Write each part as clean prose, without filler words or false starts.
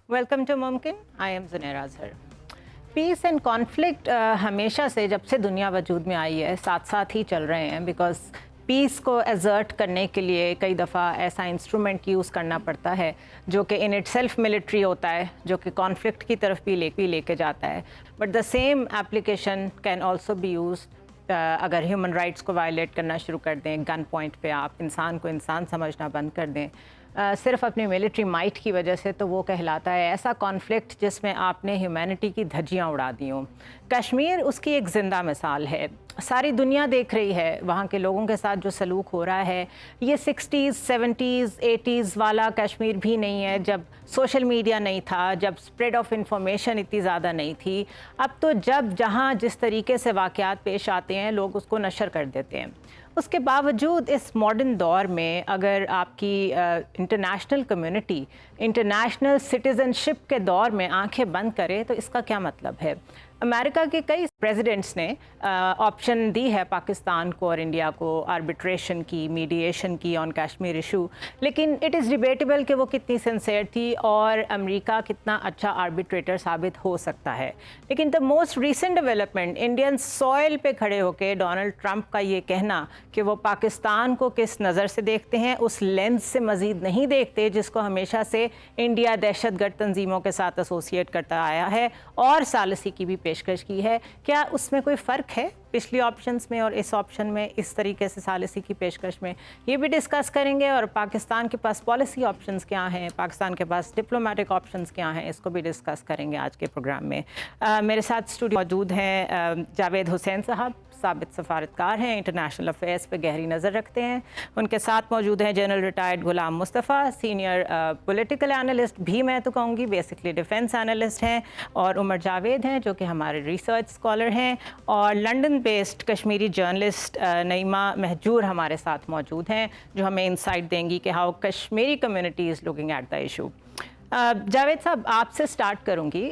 Welcome to मुमकिन। I am Zunaira Azhar. Peace and conflict हमेशा से, जब से दुनिया वजूद में आई है, साथ साथ ही चल रहे हैं। बिकॉज पीस को एजर्ट करने के लिए कई दफ़ा ऐसा इंस्ट्रूमेंट यूज़ करना पड़ता है जो कि इन इट सेल्फ मिलिट्री होता है, जो कि कॉन्फ्लिक्ट की तरफ भी लेके जाता है। But the same application can also be use अगर ह्यूमन राइट्स को वायलेट करना शुरू कर दें, गन पॉइंट पे आप इंसान को इंसान समझना बंद कर दें सिर्फ अपनी मिलिट्री माइट की वजह से, तो वो कहलाता है ऐसा कॉन्फ्लिक्ट जिसमें आपने ह्यूमैनिटी की धज्जियाँ उड़ा दी हों। कश्मीर उसकी एक ज़िंदा मिसाल है। सारी दुनिया देख रही है वहाँ के लोगों के साथ जो सलूक हो रहा है। ये 60s, 70s, 80s वाला कश्मीर भी नहीं है, जब सोशल मीडिया नहीं था, जब स्प्रेड ऑफ इंफॉर्मेशन इतनी ज़्यादा नहीं थी। अब तो जब जहाँ जिस तरीके से वाक़यात पेश आते हैं, लोग उसको नशर कर देते हैं। उसके बावजूद इस मॉडर्न दौर में अगर आपकी इंटरनेशनल कम्युनिटी इंटरनेशनल सिटीज़नशिप के दौर में आंखें बंद करे, तो इसका क्या मतलब है? अमेरिका के कई प्रेसिडेंट्स ने ऑप्शन दी है पाकिस्तान को और इंडिया को आर्बिट्रेशन की, मीडिएशन की ऑन कश्मीर इशू, लेकिन इट इज़ डिबेटेबल कि वो कितनी सिंसेयर थी और अमेरिका कितना अच्छा आर्बिट्रेटर साबित हो सकता है। लेकिन the most recent development, Indian soil पे खड़े होकर डोनाल्ड ट्रंप का ये कहना कि वो पाकिस्तान को किस नज़र से देखते हैं, उस लेंस से मज़ीद नहीं देखते जिसको हमेशा से इंडिया दहशतगर्द तंजीमों के साथ एसोसिएट करता आया है और सालसी की भी पेशकश की है। क्या उसमें कोई फ़र्क है पिछली ऑप्शंस में और इस ऑप्शन में, इस तरीके से सालिसी की पेशकश में? ये भी डिस्कस करेंगे। और पाकिस्तान के पास पॉलिसी ऑप्शंस क्या हैं, पाकिस्तान के पास डिप्लोमेटिक ऑप्शंस क्या हैं, इसको भी डिस्कस करेंगे आज के प्रोग्राम में। मेरे साथ स्टूडियो मौजूद हैं जावेद हुसैन साहब, साबित सफारतकार हैं, इंटरनेशनल अफेयर्स पे गहरी नज़र रखते हैं। उनके साथ मौजूद हैं जनरल रिटायर्ड गुलाम मुस्तफ़ा, सीनियर पॉलिटिकल एनालिस्ट भी मैं तो कहूँगी, बेसिकली डिफेंस एनालिस्ट हैं, और उमर जावेद हैं जो कि हमारे रिसर्च स्कॉलर हैं, और लंदन बेस्ड कश्मीरी जर्नलिस्ट नईमा महजूर हमारे साथ मौजूद हैं जो हमें इंसाइट देंगी कि how Kashmiri community is looking at the issue. Javed साहब, आपसे स्टार्ट करूंगी।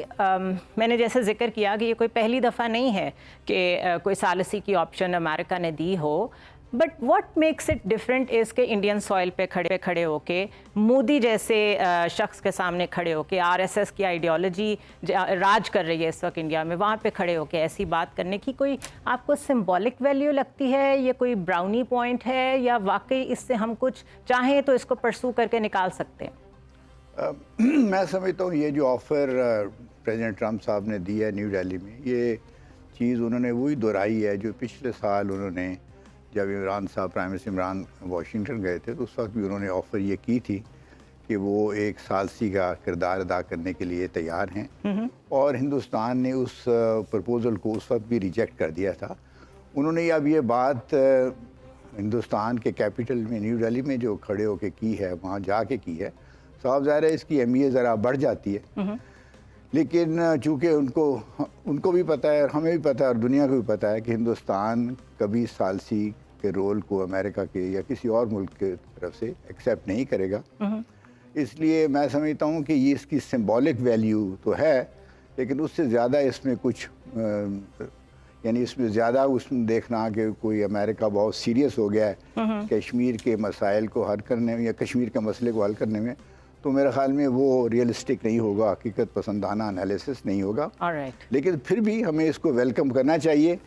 मैंने जैसे जिक्र किया कि ये कोई पहली दफ़ा नहीं है कि कोई सालिसी की ऑप्शन अमेरिका ने दी हो, but what makes it different is के इंडियन सॉइल पे खड़े होके मोदी जैसे शख्स के सामने खड़े होके, आरएसएस की आइडियोलॉजी राज कर रही है इस वक्त इंडिया में, वहाँ पे खड़े होके ऐसी बात करने की कोई आपको सिंबॉलिक वैल्यू लगती है? ये कोई ब्राउनी पॉइंट है या वाकई इससे हम कुछ चाहें तो इसको परसू करके निकाल सकते हैं? मैं समझता हूँ ये जो ऑफ़र प्रेसिडेंट ट्रंप साहब ने दी है न्यू दिल्ली में, ये चीज़ उन्होंने वही दोहराई है जो पिछले साल उन्होंने, जब इमरान साहब, प्राइम मिनिस्टर इमरान वाशिंगटन गए थे, तो उस वक्त भी उन्होंने ऑफ़र ये की थी कि वो एक सालसी का किरदार अदा करने के लिए तैयार हैं, और हिंदुस्तान ने उस प्रपोज़ल को उस वक्त भी रिजेक्ट कर दिया था। उन्होंने अब ये बात हिंदुस्तान के कैपिटल में न्यू दिल्ली में जो खड़े होकर की है, वहाँ जाके की है, साफ ज़ाहिर है इसकी अहमियत ज़रा बढ़ जाती है। लेकिन चूँकि उनको भी पता है और हमें भी पता है और दुनिया को भी पता है कि हिंदुस्तान कभी सालसी के रोल को अमेरिका के या किसी और मुल्क के तरफ से एक्सेप्ट नहीं करेगा। इसलिए मैं समझता हूँ कि ये इसकी सिंबॉलिक वैल्यू तो है, लेकिन उससे ज़्यादा इसमें कुछ यानी इसमें ज़्यादा उसमें देखना कि कोई अमेरिका बहुत सीरियस हो गया है कश्मीर के मसाइल को हल करने में या कश्मीर के मसले को हल करने में, तो मेरे ख़्याल में वो रियलिस्टिक नहीं होगा, हकीकत पसंदाना एनालिसिस नहीं होगा। लेकिन फिर भी हमें इसको वेलकम करना चाहिए,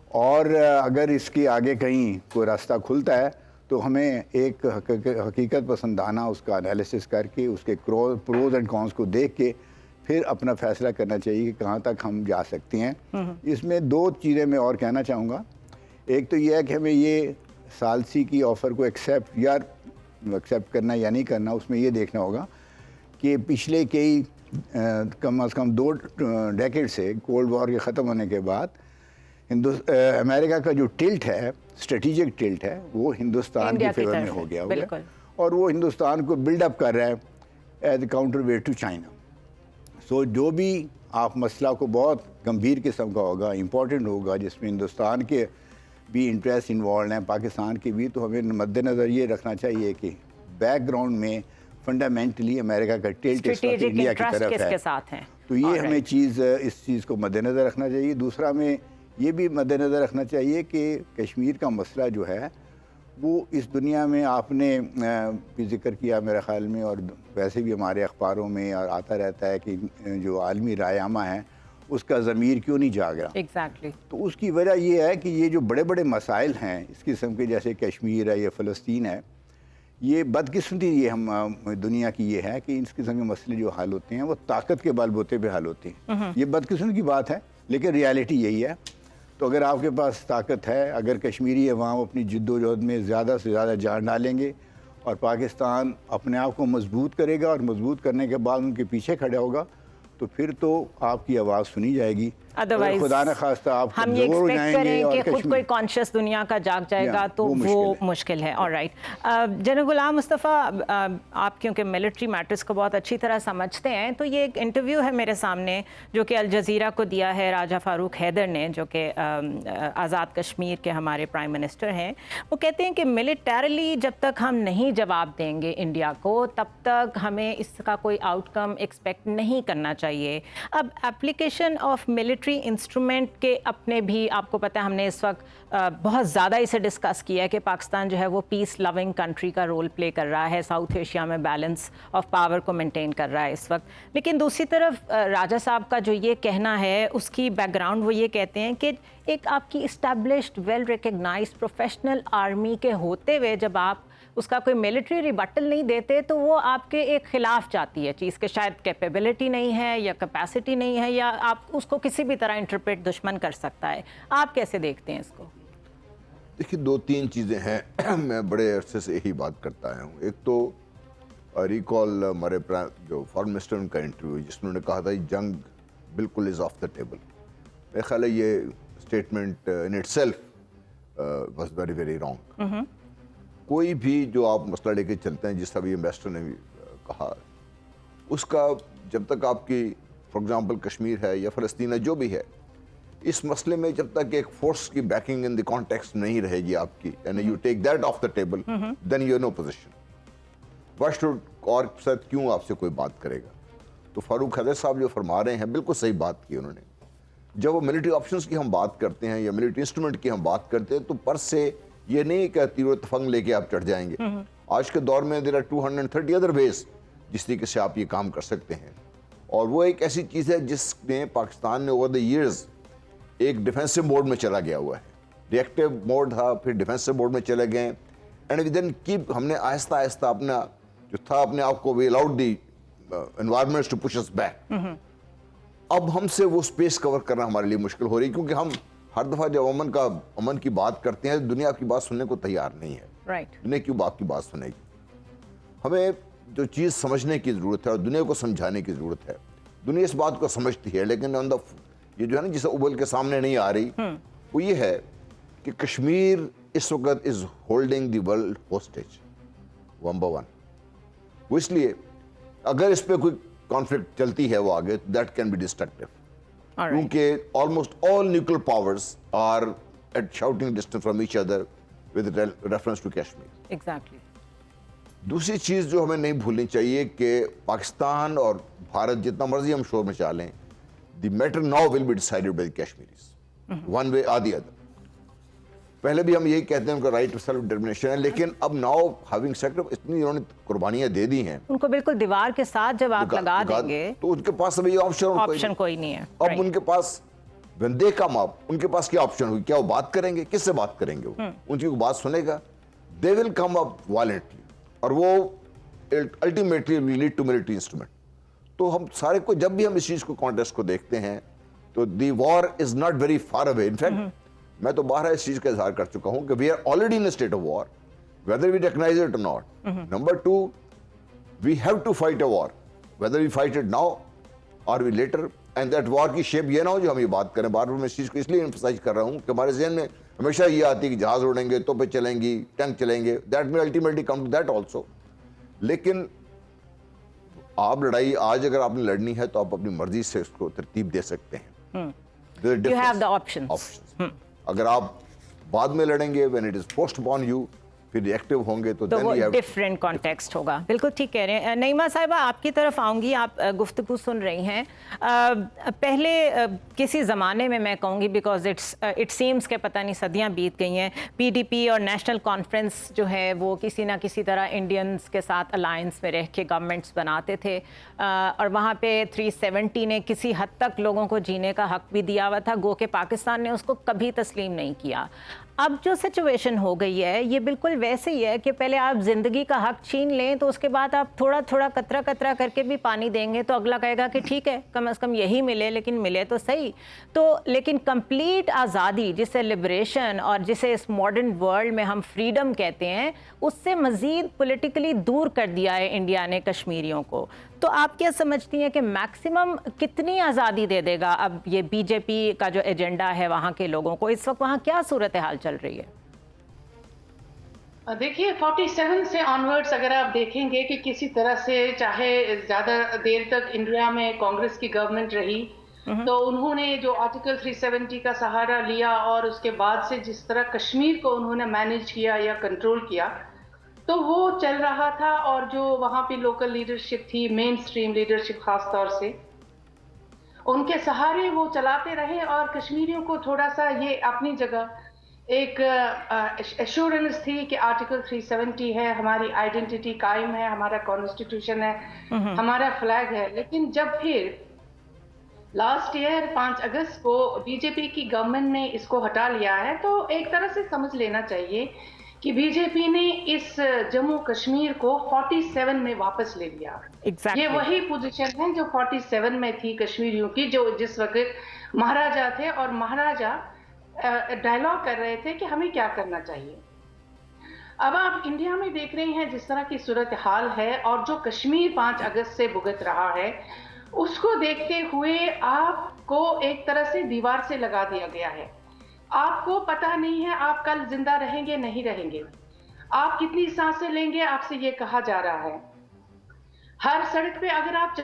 और अगर इसके आगे कहीं कोई रास्ता खुलता है तो हमें एक हकीकत पसंदाना उसका एनालिसिस करके उसके प्रोज एंड कॉन्स को देख के फिर अपना फैसला करना चाहिए कि कहाँ तक हम जा सकते हैं। इसमें दो चीज़ें मैं और कहना चाहूँगा। एक तो ये है कि हमें ये सालसी की ऑफ़र को एक्सेप्ट करना या नहीं करना, उसमें ये देखना होगा कि पिछले कई कम अज़ कम 2 डेकेड से कोल्ड वॉर के ख़त्म होने के बाद अमेरिका का जो टिल्ट है, स्ट्रेटेजिक टिल्ट है, वो हिंदुस्तान के फेवर में हो गया और वो हिंदुस्तान को बिल्डअप कर रहा है as a counter weight to China. So जो भी आप मसला को बहुत गंभीर किस्म का होगा, इम्पोर्टेंट होगा, जिसमें हिंदुस्तान के भी इंटरेस्ट इन्वॉल्व हैं, पाकिस्तान की भी, तो हमें मद्देनज़र ये रखना चाहिए कि बैकग्राउंड में फंडामेंटली अमेरिका का टिल्ट इंडिया की तरफ है। तो ये हमें इस चीज़ को मद्देनज़र रखना चाहिए। दूसरा, हमें ये भी मद्देनज़र रखना चाहिए कि कश्मीर का मसला जो है वो इस दुनिया में आपने भी जिक्र किया मेरे ख्याल में, और वैसे भी हमारे अखबारों में और आता रहता है कि जो आलमी रायमा है उसका ज़मीर क्यों नहीं जाग रहा। एग्जैक्टली तो उसकी वजह ये है कि ये जो बड़े बड़े मसाइल हैं इस किस्म के, जैसे कश्मीर है या फ़लस्तीन है, ये बदकिस्मती ये हम दुनिया की ये है कि इस किस्म के मसले जो हल होते हैं वो ताकत के बलबूते पे हल होते हैं। ये बदकिस्मती की बात है, लेकिन रियलिटी यही है। तो अगर आपके पास ताकत है, अगर कश्मीरी अवाम अपनी जद्दोजहद में ज़्यादा से ज़्यादा जान डालेंगे और पाकिस्तान अपने आप को मजबूत करेगा और मजबूत करने के बाद उनके पीछे खड़ा होगा, तो फिर तो आपकी आवाज़ सुनी जाएगी। अदरवाइज खुदा न खास्ता आप हम ये कमज़ोर हो एक्सपेक्ट जाएंगे करें कि और खुद कोई कॉन्शियस दुनिया का जाग जाएगा तो वो मुश्किल है। ऑलराइट, जनरल गुलाम मुस्तफ़ा, आप क्योंकि मिलिट्री मैटर्स को बहुत अच्छी तरह समझते हैं, तो ये एक इंटरव्यू है मेरे सामने जो कि अल जज़ीरा को दिया है राजा फारूक हैदर ने, जो कि आज़ाद कश्मीर के हमारे प्राइम मिनिस्टर हैं। वो कहते हैं कि मिलिटरली जब तक हम नहीं जवाब देंगे इंडिया को, तब तक हमें इसका कोई आउटकम एक्सपेक्ट नहीं करना चाहिए। अब एप्लीकेशन ऑफ मिलिट्री इंस्ट्रूमेंट के अपने भी, आपको पता है हमने इस वक्त बहुत ज़्यादा इसे डिस्कस किया है कि पाकिस्तान जो है वो पीस लविंग कंट्री का रोल प्ले कर रहा है, साउथ एशिया में बैलेंस ऑफ पावर को मेंटेन कर रहा है इस वक्त। लेकिन दूसरी तरफ राजा साहब का जो ये कहना है, उसकी बैकग्राउंड वो ये कहते हैं कि एक आपकी established well recognised professional army के होते हुए जब आप उसका कोई मिलिट्री रिबटल नहीं देते, तो वो आपके एक ख़िलाफ़ जाती है चीज़ के, शायद कैपेबिलिटी नहीं है या कैपेसिटी नहीं है, या आप उसको किसी भी तरह इंटरप्रेट दुश्मन कर सकता है। आप कैसे देखते हैं इसको? देखिए, दो तीन चीज़ें हैं। मैं बड़े अरसे से यही बात करता आया हूँ। एक तो रिकॉल हमारे जो फॉरेन मिनिस्टर उनका इंटरव्यू, जिसमें उन्होंने कहा था जंग बिल्कुल इज़ ऑफ द टेबल। मेरे ख्याल है ये statement in itself was very very wrong. कोई भी जो आप मसला लेके चलते हैं, जिस अभी एम्बेसडर ने भी कहा, उसका जब तक आपकी फॉर एग्जांपल कश्मीर है या फ़लस्तीन है, जो भी है, इस मसले में जब तक एक फोर्स की बैकिंग इन द कॉन्टेक्स्ट नहीं रहेगी आपकी, यानी you take that off the table, then you are no position. What should, और साथ क्यों आपसे कोई बात करेगा? तो फारूक हैदर साहब जो फरमा रहे हैं, बिल्कुल सही बात की उन्होंने। जब वो मिलिट्री ऑप्शंस की हम बात करते हैं या मिलिट्री इंस्ट्रूमेंट की हम बात करते हैं, तो पर से ये नहीं कि तीर तफंग लेके आप चढ़ जाएंगे। आज के दौर में देयर आर 230 अदर वेज जिस तरीके से आप ये काम कर सकते हैं। और वो एक ऐसी चीज़ है जिसमें पाकिस्तान ने ओवर द ईयर्स एक डिफेंसिव मोड में चला गया हुआ है। रिएक्टिव मोड था, फिर डिफेंसिव मोड में चले गए, एंड वी देन कीप, हमने आहिस्ता आहिस्ता अपना जो था अपने आप को, we allowed the environments to push us back. अब हमसे वो स्पेस कवर करना हमारे लिए मुश्किल हो रही है, क्योंकि हम हर दफ़ा जब अमन की बात करते हैं, दुनिया की बात सुनने को तैयार नहीं है। राइट, दुनिया क्यों आपकी बात सुनेगी? हमें जो चीज़ समझने की ज़रूरत है और दुनिया को समझाने की ज़रूरत है। दुनिया इस बात को समझती है, लेकिन ऑन द ये जो है ना, जिसे उबल के सामने नहीं आ रही, वो ये है कि कश्मीर इस वक्त is holding the world hostage, number one. वो इसलिए अगर इस पर कोई कॉन्फ्लिक्ट चलती है वो आगे, दैट कैन बी डिस्ट्रक्टिव, क्योंकि almost all nuclear powers are at shouting distance from each other with reference to Kashmir. Exactly. दूसरी चीज़ जो हमें नहीं भूलनी चाहिए कि पाकिस्तान और भारत जितना मर्जी हम शोर मचा लें, the matter now will be decided by the Kashmiris, one way और द अदर। पहले भी हम यही कहते हैं उनका राइट टू सेल्फ डिटर्मिनेशन है, लेकिन अब नाउ हैविंग सेक्टर इतनी उन्होंने कुर्बानियां दे दी हैं, उनको बिल्कुल दीवार के साथ जब आप लगा देंगे तो उनके पास अभी ऑप्शन कोई नहीं है। अब उनके पास when they come up, उनके पास क्या ऑप्शन होगी? क्या वो बात करेंगे? किससे बात करेंगे? वो उनकी बात सुनेगा? They will come up violently, और वो ultimately will lead to military instrument. तो हम सारे को, जब भी हम इस चीज को कॉन्टेस्ट को देखते हैं, तो दी war is not very far away. In fact मैं तो बाहर इस चीज का इजहार कर चुका हूं कि we are already in a state of war, whether we recognise it or not. Number two, we have to fight a war, whether we fight it now or we later, and that war की shape ये ना हो जो हम ये बात करें। बार बार मैं इस चीज को इसलिए एम्फसाइज कर रहा हूं कि हमारे ज़हन में हमेशा ये आती है कि जहाज उड़ेंगे, तोपें चलेंगी, टैंक चलेंगे, दैट में ultimately come to that also. लेकिन आप लड़ाई आज अगर आपने लड़नी है तो आप अपनी मर्जी से उसको तरतीब दे सकते हैं। You have the options. अगर आप बाद में लड़ेंगे, when it is forced upon you, फिर रिएक्टिव होंगे तो वो then you have- different context होगा। बिल्कुल ठीक कह रहे हैं। नईमा साहिबा, आपकी तरफ आऊँगी, आप गुफ्तगू सुन रही हैं। पहले किसी ज़माने में मैं कहूँगी, बिकॉज इट सीम्स के पता नहीं सदियाँ बीत गई हैं, PDP और नेशनल कॉन्फ्रेंस जो है वो किसी ना किसी तरह इंडियंस के साथ अलायंस में रह के गवर्नमेंट्स बनाते थे, और वहाँ पे 370 ने किसी हद तक लोगों को जीने का हक भी दिया हुआ था, गो के पाकिस्तान ने उसको कभी तस्लीम नहीं किया। अब जो सिचुएशन हो गई है ये बिल्कुल वैसे ही है कि पहले आप ज़िंदगी का हक छीन लें तो उसके बाद आप थोड़ा थोड़ा कतरा कतरा करके भी पानी देंगे तो अगला कहेगा कि ठीक है, कम से कम यही मिले, लेकिन मिले तो सही। तो लेकिन कंप्लीट आज़ादी, जिसे लिबरेशन और जिसे इस मॉडर्न वर्ल्ड में हम फ्रीडम कहते हैं, उससे मज़ीद पॉलिटिकली दूर कर दिया है इंडिया ने कश्मीरियों को। तो आप क्या समझती हैं कि मैक्सिमम कितनी आज़ादी दे देगा अब ये बीजेपी का जो एजेंडा है वहाँ के लोगों को? इस वक्त वहाँ क्या सूरत हाल चल रही है? देखिए 47 से ऑनवर्ड्स अगर आप देखेंगे कि किसी तरह से, चाहे ज़्यादा देर तक इंडिया में कांग्रेस की गवर्नमेंट रही, तो उन्होंने जो आर्टिकल 370 का सहारा लिया और उसके बाद से जिस तरह कश्मीर को उन्होंने मैनेज किया या कंट्रोल किया, तो वो चल रहा था। और जो वहाँ पे लोकल लीडरशिप थी, मेन स्ट्रीम लीडरशिप खास तौर से, उनके सहारे वो चलाते रहे और कश्मीरियों को थोड़ा सा ये अपनी जगह एक एश्योरेंस थी कि आर्टिकल 370 है, हमारी आइडेंटिटी कायम है, हमारा कॉन्स्टिट्यूशन है, हमारा फ्लैग है। लेकिन जब फिर लास्ट ईयर 5 अगस्त को बीजेपी की गवर्नमेंट ने इसको हटा लिया है, तो एक तरह से समझ लेना चाहिए कि बीजेपी ने इस जम्मू कश्मीर को 47 में वापस ले लिया। Exactly. ये वही पोजीशन है जो 47 में थी कश्मीरियों की, जो जिस वक्त महाराजा थे और महाराजा डायलॉग कर रहे थे कि हमें क्या करना चाहिए। अब आप इंडिया में देख रहे हैं जिस तरह की सूरत हाल है और जो कश्मीर 5 अगस्त से भुगत रहा है, उसको देखते हुए आपको एक तरह से दीवार से लगा दिया गया है। आपको पता नहीं है आप कल जिंदा रहेंगे नहीं रहेंगे, आप कितनी सांसें लेंगे, आपसे ये कहा जा रहा है। हर सड़क पे अगर आप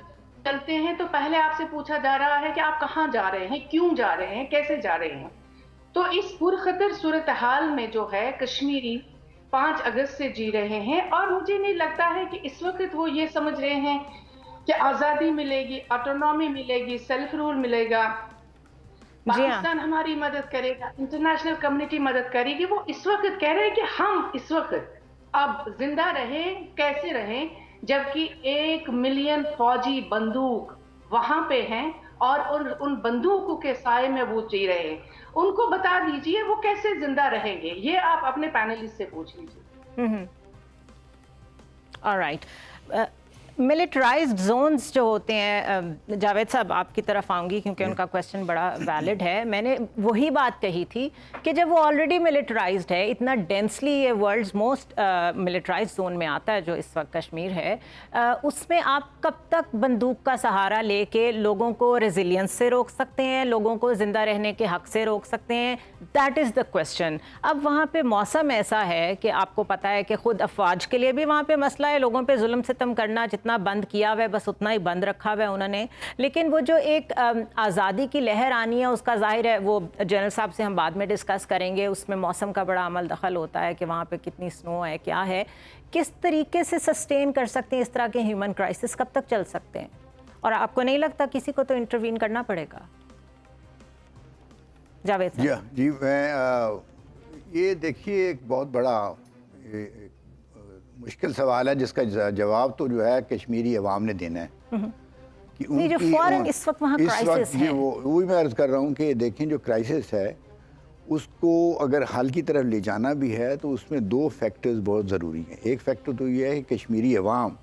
चलते हैं तो पहले आपसे पूछा जा रहा है कि आप कहाँ जा रहे हैं, क्यों जा रहे हैं, कैसे जा रहे हैं। तो इस पुरखतर सूरत हाल में जो है कश्मीरी 5 अगस्त से जी रहे हैं, और मुझे नहीं लगता है कि इस वक्त वो ये समझ रहे हैं कि आज़ादी मिलेगी, ऑटोनॉमी मिलेगी, सेल्फ रूल मिलेगा, पाकिस्तान हमारी मदद करेगा, इंटरनेशनल कम्युनिटी मदद करेगी। वो इस वक्त कह रहे हैं कि हम इस वक्त अब जिंदा रहें, कैसे रहें, जबकि 1 मिलियन फौजी बंदूक वहां पे हैं और उन बंदूकों के साए में वो जी रहे हैं। उनको बता दीजिए वो कैसे जिंदा रहेंगे, ये आप अपने पैनलिस्ट से पूछ लीजिए। ऑलराइट, मिलिटराइज्ड जोन्स जो होते हैं, जावेद साहब आपकी तरफ आऊँगी क्योंकि उनका क्वेश्चन बड़ा वैलिड है। मैंने वही बात कही थी कि जब वो ऑलरेडी मिलिटराइज्ड है, इतना डेंसली ये वर्ल्ड्स मोस्ट मिलिटराइज्ड जोन में आता है जो इस वक्त कश्मीर है, उसमें आप कब तक बंदूक का सहारा लेके लोगों को रेजिलियंस से रोक सकते हैं, लोगों को ज़िंदा रहने के हक से रोक सकते हैं? That is the question. अब वहाँ पे मौसम ऐसा है कि आपको पता है कि खुद अफवाज के लिए भी वहाँ पे मसला है, लोगों पे जुल्म सितम करना जितना बंद किया हुआ है बस उतना ही बंद रखा हुआ है उन्होंने। लेकिन वो जो एक आज़ादी की लहर आनी है उसका जाहिर है, वो जनरल साहब से हम बाद में डिस्कस करेंगे, उसमें मौसम का बड़ा अमल दखल होता है कि वहाँ पे कितनी स्नो है, क्या है, किस तरीके से सस्टेन कर सकते हैं इस तरह के ह्यूमन क्राइसिस, कब तक चल सकते हैं? और आपको नहीं लगता किसी को तो इंटरवीन करना पड़ेगा? जावेद साहब। जी, मैं ये देखिए एक बहुत बड़ा मुश्किल सवाल है जिसका जवाब तो जो है कश्मीरी अवाम ने देना है कि नहीं, जो फौरन इस वक्त वहाँ क्राइसिस है, वही मैं अर्ज़ कर रहा हूँ कि देखें जो क्राइसिस है उसको अगर हल की तरफ ले जाना भी है तो उसमें 2 फैक्टर्स बहुत ज़रूरी हैं। एक फैक्टर तो ये है कि कश्मीरी अवाम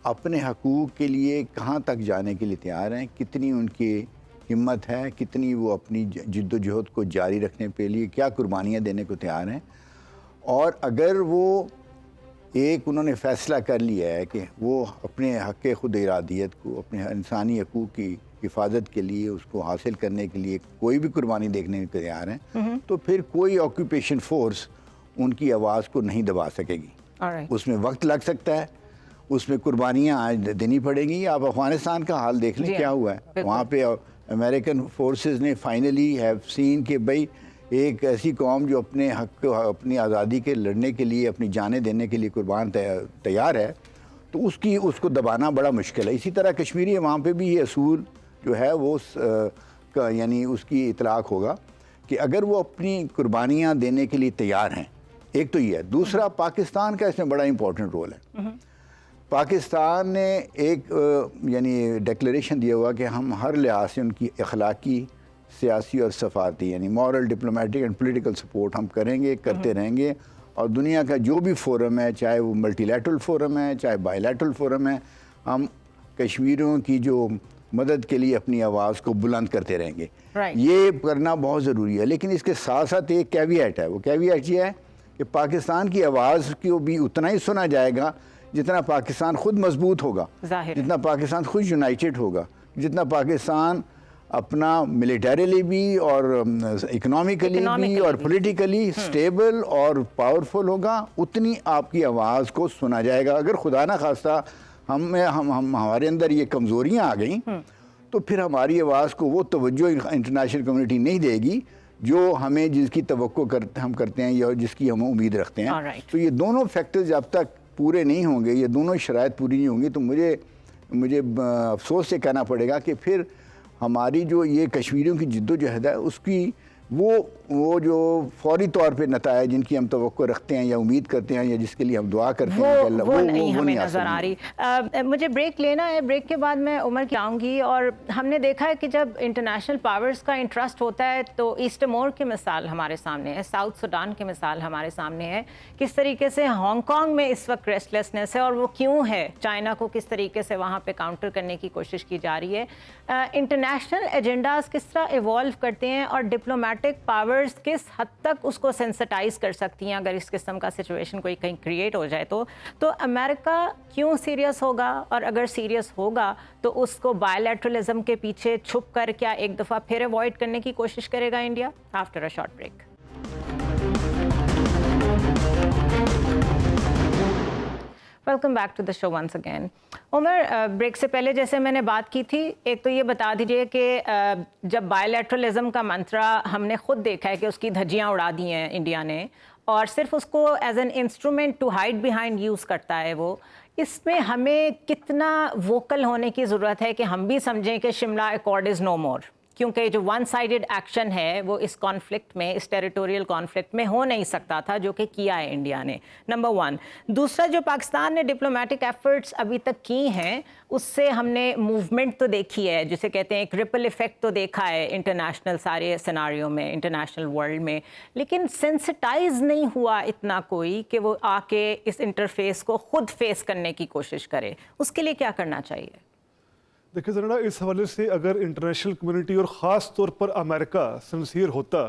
अपने हकूक़ के लिए कहाँ तक जाने के लिए तैयार हैं, कितनी उनकी हिम्मत है, कितनी वो अपनी जिद्दोजहद को जारी रखने के लिए क्या कुर्बानियाँ देने को तैयार हैं। और अगर वो एक उन्होंने फ़ैसला कर लिया है कि वो अपने हक़ खुद इरादियत को, अपने इंसानी हकूक़ की हिफाजत के लिए, उसको हासिल करने के लिए कोई भी कुर्बानी देखने को तैयार हैं, तो फिर कोई ऑक्यूपेशन फ़ोर्स उनकी आवाज़ को नहीं दबा सकेगी। उसमें वक्त लग सकता है, उसमें कुर्बानियाँ आज देनी पड़ेंगी। आप अफ़गानिस्तान का हाल देख लें क्या हुआ है वहाँ पे। अमेरिकन फोर्सेस ने फाइनली हैव सीन कि भाई एक ऐसी कौम जो अपने हक, अपनी आज़ादी के लड़ने के लिए, अपनी जानें देने के लिए कुर्बान तैयार है, तो उसको दबाना बड़ा मुश्किल है। इसी तरह कश्मीरी अवाम पे भी ये असूल जो है वो यानी उसकी इतलाक़ होगा कि अगर वो अपनी कुर्बानियाँ देने के लिए तैयार हैं, एक तो ये है। दूसरा, पाकिस्तान का इसमें बड़ा इंपॉर्टेंट रोल है। पाकिस्तान ने एक यानी डिक्लेरेशन दिया हुआ कि हम हर लिहाज से उनकी अखलाकी, सियासी और सफारती यानी moral, diplomatic and political support हम करेंगे, करते रहेंगे, और दुनिया का जो भी फोरम है, चाहे वो मल्टीलैटरल फोरम है, चाहे बायलैटरल फोरम है, हम कश्मीरियों की जो मदद के लिए अपनी आवाज़ को बुलंद करते रहेंगे। ये करना बहुत ज़रूरी है। लेकिन इसके साथ साथ एक कैविएट है। वो कैविएट ये है कि पाकिस्तान की आवाज़ को भी उतना ही सुना जाएगा जितना पाकिस्तान खुद मजबूत होगा, जितना पाकिस्तान खुद यूनाइटेड होगा, जितना पाकिस्तान अपना मिलिटरीली भी और इकोनॉमिकली भी और पॉलिटिकली स्टेबल और पावरफुल होगा, उतनी आपकी आवाज़ को सुना जाएगा। अगर खुदा ना खास्ता हम हमारे अंदर ये कमज़ोरियाँ आ गई तो फिर हमारी आवाज़ को वो तवज्जो इंटरनेशनल कम्युनिटी नहीं देगी जो हमें, जिसकी तवक्को हम करते हैं या जिसकी हम उम्मीद रखते हैं। तो ये दोनों फैक्टर्स जब तक पूरे नहीं होंगे, ये दोनों शराइत पूरी नहीं होंगी, तो मुझे अफसोस से कहना पड़ेगा कि फिर हमारी जो ये कश्मीरियों की जिद्दोजहद है उसकी वो जो फौरी तौर पे नतायज जिनकी हम तवक्को रखते हैं या उम्मीद करते हैं या जिसके लिए हम दुआ करते हैं वो नहीं हमें नज़र आ रही। मुझे ब्रेक लेना है, ब्रेक के बाद मैं उमर की आऊँगी। और हमने देखा है कि जब इंटरनेशनल पावर्स का इंटरेस्ट होता है तो ईस्ट तिमोर की मिसाल हमारे सामने है, साउथ सूडान की मिसाल हमारे सामने है, किस तरीके से हांगकॉन्ग में इस वक्त रेस्टलेसनेस है और वो क्यों है, चाइना को किस तरीके से वहाँ पर काउंटर करने की कोशिश की जा रही है, इंटरनेशनल एजेंडाज किस तरह इवॉल्व करते हैं और डिप्लोमेटिक पावर्स किस हद तक उसको सेंसिटाइज कर सकती हैं अगर इस किस्म का सिचुएशन कोई कहीं क्रिएट हो जाए। तो अमेरिका क्यों सीरियस होगा, और अगर सीरियस होगा तो उसको बायलैटरलिज्म के पीछे छुप कर क्या एक दफ़ा फिर अवॉइड करने की कोशिश करेगा India? After a short break. Welcome back to the show once again. Umar, break से पहले जैसे मैंने बात की थी, एक तो ये बता दीजिए कि जब बायलैटरलिज्म का मंत्रा हमने खुद देखा है कि उसकी धज्जियाँ उड़ा दी हैं इंडिया ने, और सिर्फ उसको as an instrument to hide behind use करता है वो, इसमें हमें कितना वोकल होने की ज़रूरत है कि हम भी समझें कि शिमला अकॉर्ड इज़ नो मोर, क्योंकि जो वन साइडेड एक्शन है वो इस कॉन्फ्लिक्ट में, इस टेरिटोरियल कॉन्फ्लिक्ट में हो नहीं सकता था, जो कि किया है इंडिया ने, नंबर वन। दूसरा, जो पाकिस्तान ने डिप्लोमेटिक एफर्ट्स अभी तक की हैं उससे हमने मूवमेंट तो देखी है, जिसे कहते हैं एक रिपल इफेक्ट तो देखा है इंटरनेशनल सारे सिनारियों में, इंटरनेशनल वर्ल्ड में, लेकिन सेंसिटाइज नहीं हुआ इतना कोई कि वो आके इस इंटरफेस को खुद फेस करने की कोशिश करे। उसके लिए क्या करना चाहिए? देखिए ज़रा, इस हवाले से अगर इंटरनेशनल कम्युनिटी और ख़ास तौर पर अमेरिका सिंसियर होता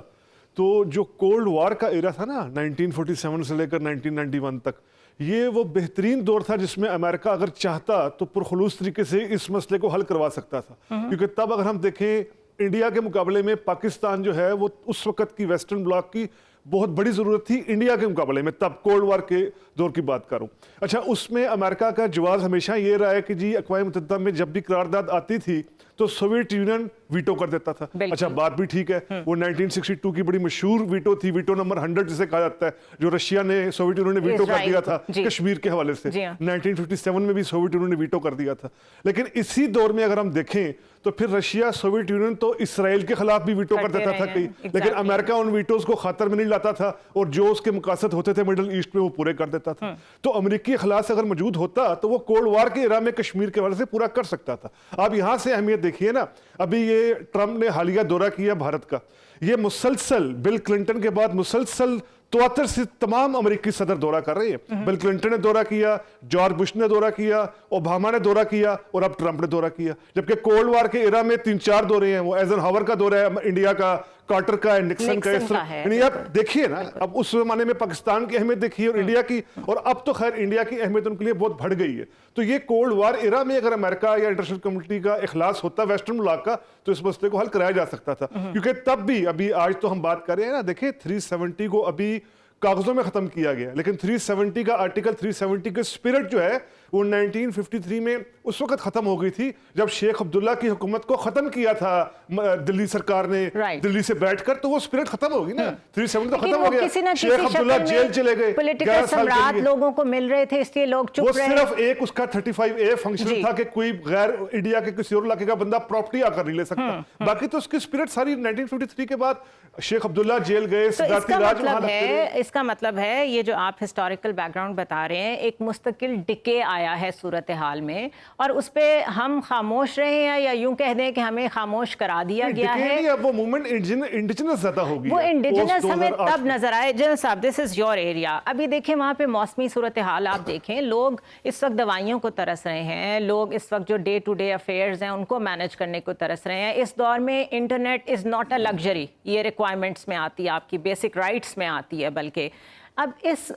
तो जो कोल्ड वार का एरा था ना 1947 से लेकर 1991 तक, ये वो बेहतरीन दौर था जिसमें अमेरिका अगर चाहता तो पुरखुलूस तरीके से इस मसले को हल करवा सकता था। क्योंकि तब अगर हम देखें इंडिया के मुकाबले में पाकिस्तान जो है वो उस वक्त की वेस्टर्न ब्लॉक की बहुत बड़ी ज़रूरत थी इंडिया के मुकाबले में, तब कोल्ड वार के दौर की बात करूं। अच्छा, उसमें अमेरिका का जवाब हमेशा ये रहा है कि जी अक़वाम मुत्तहिदा में जब भी करारदाद आती थी तो सोवियत यूनियन वीटो कर देता था। अच्छा, बात भी ठीक है, वो 1962 की बड़ी मशहूर वीटो थी, वीटो नंबर 100 जिसे कहा जाता है, जो रशिया ने, सोवियत यूनियन ने वीटो कर दिया था कश्मीर के हवाले से। 1957 में भी सोवियत यूनियन ने वीटो कर दिया था। लेकिन इसी दौर में अगर हम देखें तो फिर रशिया, सोवियत यूनियन तो इसराइल के खिलाफ भी वीटो कर देता था कई, लेकिन अमेरिका उन वीटोज को खातर में नहीं लाता था और जो उसके मकासद होते थे मिडल ईस्ट में वो पूरे कर देता था। तो अमेरिकी खिलाफ अगर मौजूद होता तो वो कोल्ड वार के एरा में कश्मीर के हवाले से पूरा कर सकता था। आप यहां से अहमियत देखिए ना, अभी ये ट्रंप ने हालिया दौरा किया भारत का, ये मुसलसल बिल क्लिंटन के बाद मुसलसल 73 से तमाम अमेरिकी सदर दौरा कर रहे हैं। बिल क्लिंटन ने दौरा किया, जॉर्ज बुश ने दौरा किया, ओबामा ने दौरा किया और अब ट्रंप ने दौरा किया। जबकि कोल्ड वार के एरा में 3-4 दौरे हैं, वो एजनहावर का दौरा है इंडिया का, कार्टर का है, निक्सन का है। आप देखिए ना, अब उस जमाने में पाकिस्तान की अहमियत देखिए और इंडिया की, और अब तो खैर इंडिया की अहमियत उनके लिए बहुत बढ़ गई है। तो ये कोल्ड वार एरा में अगर अमेरिका या इंटरनेशनल कम्युनिटी का इखलास होता वेस्टर्न ब्लॉक का तो इस मसले को हल कराया जा सकता था। क्योंकि तब भी, अभी आज तो हम बात कर रहे हैं ना, देखिए 370 को अभी कागजों में खत्म किया गया, लेकिन 370 का आर्टिकल 370 का स्पिरिट जो है वो 1953 में उस वक्त खत्म हो गई थी जब शेख अब्दुल्ला की हुकूमत को खत्म किया था दिल्ली सरकार ने, Right. दिल्ली से बैठकर, तो वो स्पिरिट खत्म होगी ना। 37 तो लेकिन खत्म वो हो गया, किसी ना किसी शेख अब्दुल्ला शक्ल जेल में चले गए पॉलिटिकल 11 साल के सम्राट लिए। लोगों को मिल रहे थे, इसलिए लोग वो चुप रहे। सिर्फ एक उसका 35A फंक्शन जी। था कि कोई गैर इंडिया के किसी और इलाके का बंदा प्रॉपर्टी आकर नहीं ले सकता। बाकी तो उसकी स्पिरिट सारी 1953 के बाद शेख अब्दुल्ला जेल गए, तो सिद्धार्थी इसका राज मतलब वहां लगते रहे। है, इसका मतलब है ये जो आप हिस्टोरिकल बैकग्राउंड बता रहे हैं, एक मुस्तकिल डिके आया है सूरत हाल में, और उस पे हम खामोश रहे हैं, या यूं कह दें कि हमें खामोश करा दिया गया decay है। नहीं, अब वो मूवमेंट इंडिजिनस ज्यादा होगी। वो इंडिजिनस हमें 2008 तब नजर आए। जनरल साहब, दिस इज योर एरिया। अभी देखें वहाँ पे मौसमी सूरत हाल आप देखें, लोग इस वक्त दवाइयों को तरस रहे हैं, लोग इस वक्त जो डे टू डे अफेयर्स हैं उनको मैनेज करने को तरस रहे हैं। इस दौर में internet is not a luxury, ये रिक्वायरमेंट्स में आती है, आपकी बेसिक राइट्स में आती है। बल्कि अब इस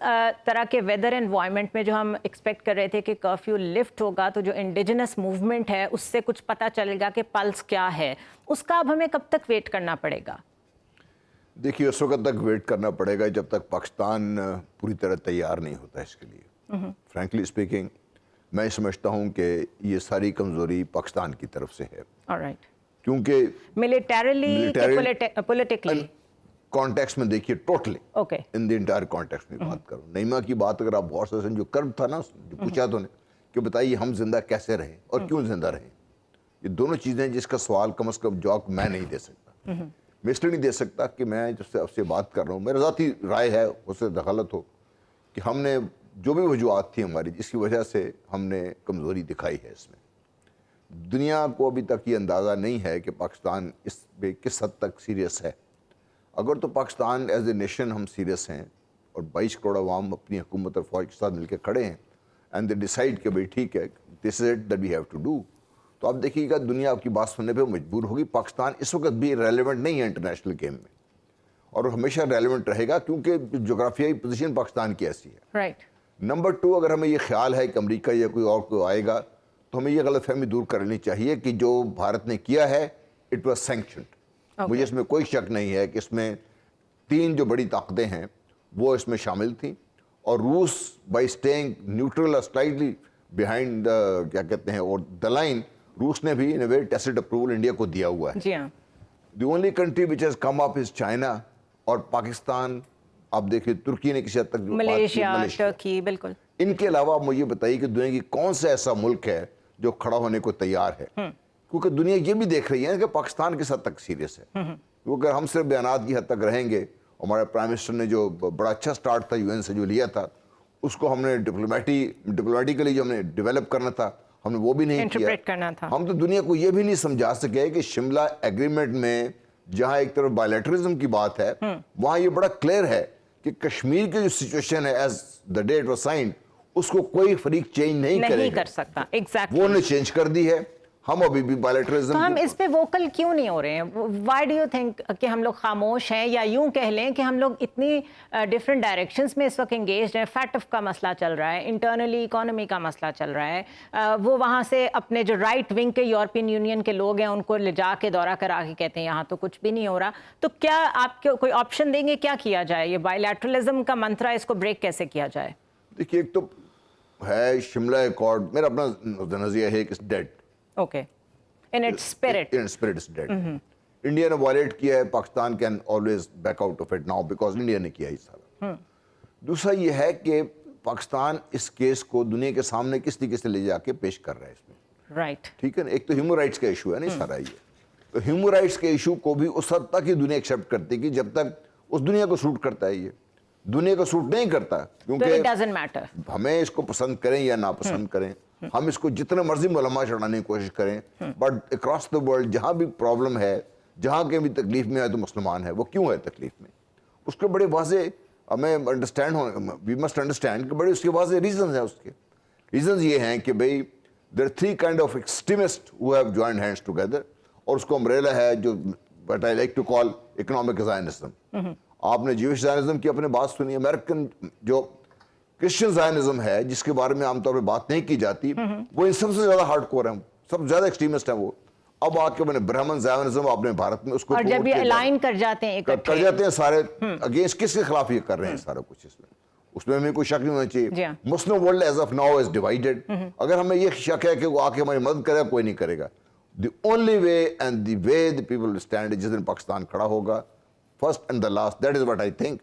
तरह के वेदर एनवायरनमेंट में जो हम एक्सपेक्ट कर रहे थे कि कर्फ्यू लिफ्ट होगा, तो जो इंडिजिनस मूवमेंट है उससे कुछ पता चलेगा कि पल्स क्या है, उसका अब हमें कब तक वेट करना पड़ेगा? देखिए, उस वक्त तक वेट करना पड़ेगा जब तक पाकिस्तान पूरी तरह तैयार नहीं होता इसके लिए। फ्रैंकली स्पीकिंग, मैं समझता हूं कि ये सारी कमजोरी पाकिस्तान की तरफ से है। ऑलराइट। क्योंकि मिलिटरीली पॉलिटिकली कॉन्टेक्स्ट में देखिए, totally okay, in the entire context में बात करूं, नईमा की बात अगर आप गौर से सुनें, जो कर्व था ना, जो पूछा तो ने कि बताइए हम जिंदा कैसे रहे और क्यों जिंदा रहे, ये दोनों चीजें जिसका सवाल कम से कम जवाब मैं नहीं दे सकता। मैं इसलिए नहीं दे सकता कि मैं जब से आपसे बात कर रहा हूँ, मेरा ज़ाती राय है, उससे दखलत हो, कि हमने जो भी वजूहत थी हमारी जिसकी वजह से हमने कमज़ोरी दिखाई है, इसमें दुनिया को अभी तक ये अंदाज़ा नहीं है कि पाकिस्तान इस पे किस हद तक सीरियस है। अगर तो पाकिस्तान एज ए नेशन हम सीरियस हैं और 22 करोड़ अवाम अपनी हुकूमत और फौज के साथ मिलकर खड़े हैं एंड दे डिसाइड कि भाई ठीक है, this is it that we have to do, तो आप देखिएगा दुनिया आपकी बात सुनने पे मजबूर होगी। पाकिस्तान इस वक्त भी रेलेवेंट नहीं है इंटरनेशनल गेम में, और हमेशा रेलेवेंट रहेगा क्योंकि जोग्राफियाई पोजीशन पाकिस्तान की ऐसी है। राइट। नंबर 2, अगर हमें ये ख्याल है कि अमेरिका या कोई और कोई आएगा, तो हमें ये गलतफहमी दूर कर लेनी चाहिए कि जो भारत ने किया है इट वाज सैंक्शनड। मुझे इसमें कोई शक नहीं है कि इसमें 3 जो बड़ी ताकतें हैं वो इसमें शामिल थी, और रूस बाई स्टेइंग न्यूट्रल और स्लाइटली बिहाइंड क्या कहते हैं और द लाइन, रूस ने भी इन अ वे टैसिट अप्रूवल इंडिया को दिया हुआ है। जी हाँ। The only country which has come up is China, और पाकिस्तान, आप देखिए तुर्की ने किसी हद तक जो बात की, मलेशिया, टर्की, बिल्कुल। इनके अलावा आप मुझे बताइए कि दुनिया की कौन सा ऐसा मुल्क है जो खड़ा होने को तैयार है, क्योंकि दुनिया ये भी देख रही है कि पाकिस्तान किस हद तक सीरियस है। क्योंकि अगर हम सिर्फ बयानात की हद तक रहेंगे, हमारे प्राइम मिनिस्टर ने जो बड़ा अच्छा स्टार्ट था यूएन से जो लिया था, उसको हमने डिप्लोमेटिकली जो हमने डेवलप करना था, हमने वो भी नहीं किया। करना था। हम तो दुनिया को ये भी नहीं समझा सके कि शिमला एग्रीमेंट में जहां एक तरफ बायलैटरलिज्म की बात है, वहां ये बड़ा क्लियर है कि कश्मीर की जो सिचुएशन है as the day it was signed, उसको कोई फरीक चेंज नहीं कर सकता। एग्जैक्टली। वो ने चेंज कर दी है। हम अभी भी बायलैटरलिज्म, तो हम इस पे वोकल क्यों नहीं हो रहे हैं? व्हाई डू यू थिंक कि हम लोग खामोश हैं, या यूं कह लें कि हम लोग इतनी डिफरेंट डायरेक्शंस में इस वक्त एंगेज्ड हैं? फैटफ का मसला चल रहा है, इंटरनली इकोनॉमी का मसला चल रहा है, वो वहाँ से अपने जो राइट विंग के यूरोपियन यूनियन के लोग हैं उनको ले जा के दौरा करा के कहते हैं यहाँ तो कुछ भी नहीं हो रहा। तो क्या आप कोई ऑप्शन देंगे, क्या किया जाए? ये बायलैटरलिज्म का मंत्रा, इसको ब्रेक कैसे किया जाए? देखिए, एक तो है शिमला अकॉर्ड, मेरा अपना नजरिया है कि it's dead. Okay, in its spirit. In spirit it's dead. India ने वायलेट किया है, Pakistan can always back out of it now because India ने किया ही सारा। दूसरा ये है कि पाकिस्तान इस केस को दुनिया के सामने किस तरीके से ले जाके पेश कर रहा है इसमें। राइट। ठीक है ना, एक तो ह्यूमन राइट्स का इशू है नहीं सारा ये, तो ह्यूमन राइट्स के इशू को भी उस हद तक ही दुनिया एक्सेप्ट करती है कि जब तक उस दुनिया को सूट करता है, ये दुनिया को सूट नहीं करता, क्योंकि इट डजंट मैटर हमें इसको पसंद करें या ना पसंद करें, हम इसको जितने मर्जी मुलम्मा चढ़ाने की कोशिश करें, बट अक्रॉस द वर्ल्ड जहाँ भी प्रॉब्लम है, जहाँ के भी तकलीफ में है तो मुसलमान है, वो क्यों है तकलीफ में, उसके बड़े वाजे हमें अंडरस्टैंड हो, वी मस्ट अंडरस्टैंड कि बड़े उसके वाजे रीजन है। उसके रीजन ये हैं कि भाई there 3 kind of extremist who have joined hands together, और उसको अम्ब्रेला है जो what I like to call economic Zionism. आपने ज्यूइश ज़ायनिज़्म की अपने बात सुनी, अमेरिकन जो क्रिश्चियन ज़ायनिज़्म है जिसके बारे में आमतौर पर बात नहीं की जाती, वो इन सबसे ज़्यादा हार्डकोर है, सबसे ज़्यादा एक्सट्रीमिस्ट है वो। अब आके मैंने ब्राह्मण ज़ायनिज़्म आपने भारत में उसको, और जब ये अलाइन कर जाते हैं कर जाते हैं सारे अगेंस्ट किसके खिलाफ ये कर रहे हैं सारा कुछ, इसमें उसमें हमें कोई शक नहीं होना जी चाहिए। हाँ। Muslim world as of now is divided. अगर हमें ये शक है कि वो आके हमारी मदद करेगा, कोई नहीं करेगा। The only way and the way the people stand, जिस दिन पाकिस्तान खड़ा होगा, first and the last, that is what I think.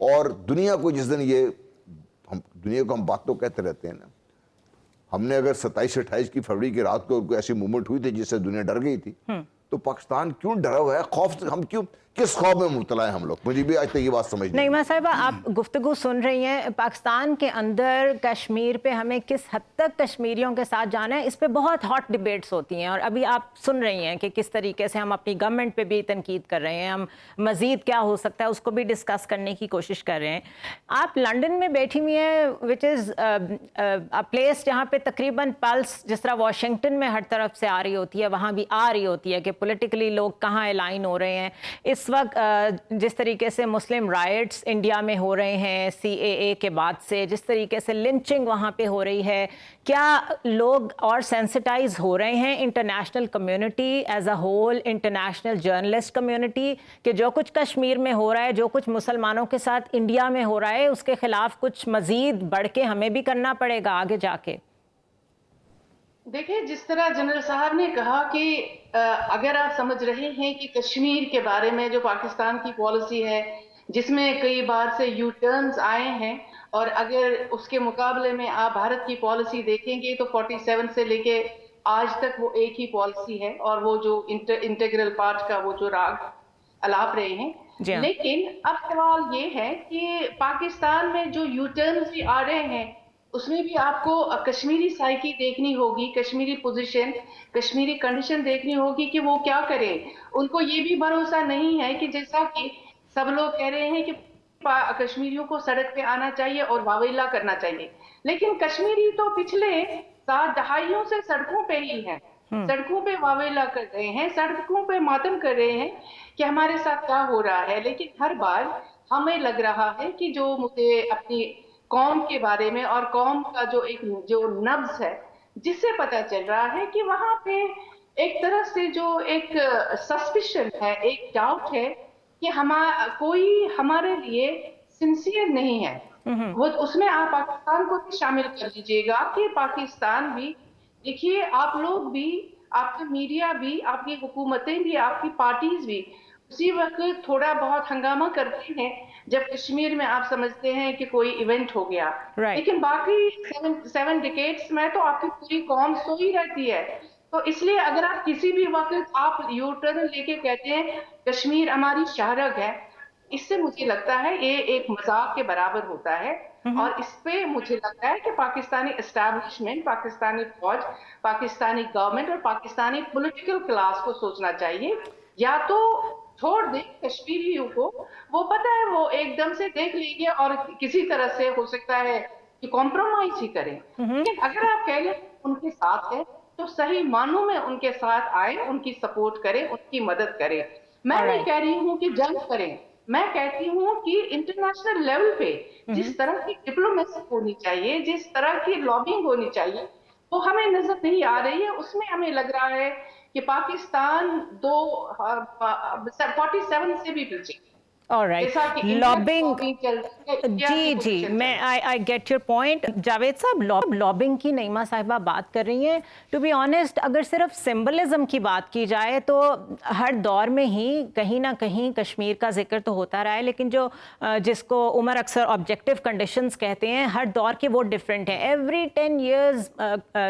और दुनिया को जिस दिन ये, हम दुनिया को हम बात तो कहते रहते हैं ना, हमने अगर 27-28 की फरवरी की रात को कोई ऐसी मूवमेंट हुई थी जिससे दुनिया डर गई थी, तो पाकिस्तान क्यों डरा हुआ है? खौफ से हम क्यों, किस खौफ में मुब्तला है हम लोग? मुझे भी आज तक ये बात समझ नहीं। नईमा साहिबा, आप गुफ्तगू सुन रही हैं, पाकिस्तान के अंदर कश्मीर पे हमें किस हद तक कश्मीरियों के साथ जाना है, इस पे बहुत हॉट डिबेट्स होती हैं। और अभी आप सुन रही हैं कि किस तरीके से हम अपनी गवर्नमेंट पे भी तनकीद कर रहे हैं, हम मज़ीद क्या हो सकता है उसको भी डिस्कस करने की कोशिश कर रहे हैं। आप लंदन में बैठी हुई हैं, विच इज़ अ प्लेस जहाँ पे तकरीबन पल्स जिस तरह वाशिंगटन में हर तरफ से आ रही होती है, वहाँ भी आ रही होती है कि पॉलिटिकली लोग कहाँ अलाइन हो रहे हैं। इस वक्त जिस तरीके से मुस्लिम राइट्स इंडिया में हो रहे हैं CAA के बाद से, जिस तरीके से लिंचिंग वहाँ पे हो रही है, क्या लोग और सेंसिटाइज हो रहे हैं, international community as a whole, international journalist community, कि जो कुछ कश्मीर में हो रहा है, जो कुछ मुसलमानों के साथ इंडिया में हो रहा है, उसके खिलाफ कुछ मजीद बढ़ के हमें भी करना पड़ेगा आगे जाके? देखिए, जिस तरह जनरल साहब ने कहा कि अगर आप समझ रहे हैं कि कश्मीर के बारे में जो पाकिस्तान की पॉलिसी है, जिसमें कई बार से यू टर्न्स आए हैं, और अगर उसके मुकाबले में आप भारत की पॉलिसी देखेंगे तो 47 से लेके आज तक वो एक ही पॉलिसी है, और वो जो इंटीग्रल पार्ट का वो जो राग अलाप रहे हैं। लेकिन अब सवाल ये है कि पाकिस्तान में जो यू टर्न्स भी आ रहे हैं, उसमें भी आपको कश्मीरी साइकी देखनी होगी, कश्मीरी पोजीशन, कश्मीरी कंडीशन देखनी होगी कि वो क्या करें। उनको ये भी भरोसा नहीं है कि जैसा कि सब लोग कह रहे हैं कि कश्मीरियों को सड़क पे आना चाहिए और वावेला करना चाहिए, लेकिन कश्मीरी तो पिछले 7 दहाइयों से सड़कों पे ही हैं, सड़कों पे वावेला कर रहे हैं, सड़कों पे मातम कर रहे हैं कि हमारे साथ क्या हो रहा है। लेकिन हर बार हमें लग रहा है कि जो मुझे अपनी कौम के बारे में और कौम का जो नब्ज है, जिससे पता चल रहा है कि वहां पे एक तरह से जो एक सस्पिशन है, एक डाउट है कि कोई हमारे लिए सिंसियर नहीं है। वो उसमें आप पाकिस्तान को भी शामिल कर लीजिएगा कि पाकिस्तान भी, देखिए, आप लोग भी, आपका मीडिया भी, आपकी हुकूमतें भी, आपकी पार्टीज भी उसी वक्त थोड़ा बहुत हंगामा करते हैं जब कश्मीर में आप समझते हैं कि कोई इवेंट हो गया। लेकिन बाकी 7 डिकेड्स में तो आपकी पूरी कौम सो ही रहती है। तो इसलिए अगर आप किसी भी वक्त आप यू टर्न लेके कहते हैं कश्मीर हमारी शाहरग है, इससे मुझे लगता है ये एक मजाक के बराबर होता है। और इस पे मुझे लगता है कि पाकिस्तानी एस्टैब्लिशमेंट, पाकिस्तानी फौज, पाकिस्तानी गवर्नमेंट और पाकिस्तानी पॉलिटिकल क्लास को सोचना चाहिए, या तो छोड़ दे कश्मीरियों को, वो पता है वो एकदम से देख लेंगे और किसी तरह से हो सकता है कि कॉम्प्रोमाइज ही करें। लेकिन अगर आप कह लें उनके साथ है, तो सही मानों में उनके साथ आए, उनकी सपोर्ट करें, उनकी मदद करें। मैं नहीं कह रही हूँ कि जंग करें, मैं कहती हूँ कि इंटरनेशनल लेवल पे जिस तरह की डिप्लोमेसी होनी चाहिए, जिस तरह की लॉबिंग होनी चाहिए, वो हमें नजर नहीं आ रही है। उसमें हमें लग रहा है कि पाकिस्तान 47 से भी पीछे। ऑलराइट, लॉबिंग, जी, मैं I get your point. Javed साहब, लॉबिंग की नईमा साहिबा बात कर रही हैं। टू बी ऑनेस्ट, अगर सिर्फ सिंबलिज्म की बात की जाए तो हर दौर में ही कहीं ना कहीं कश्मीर का जिक्र तो होता रहा है, लेकिन जो जिसको उमर अक्सर ऑब्जेक्टिव कंडीशंस कहते हैं, हर दौर के वो डिफरेंट है। एवरी 10 years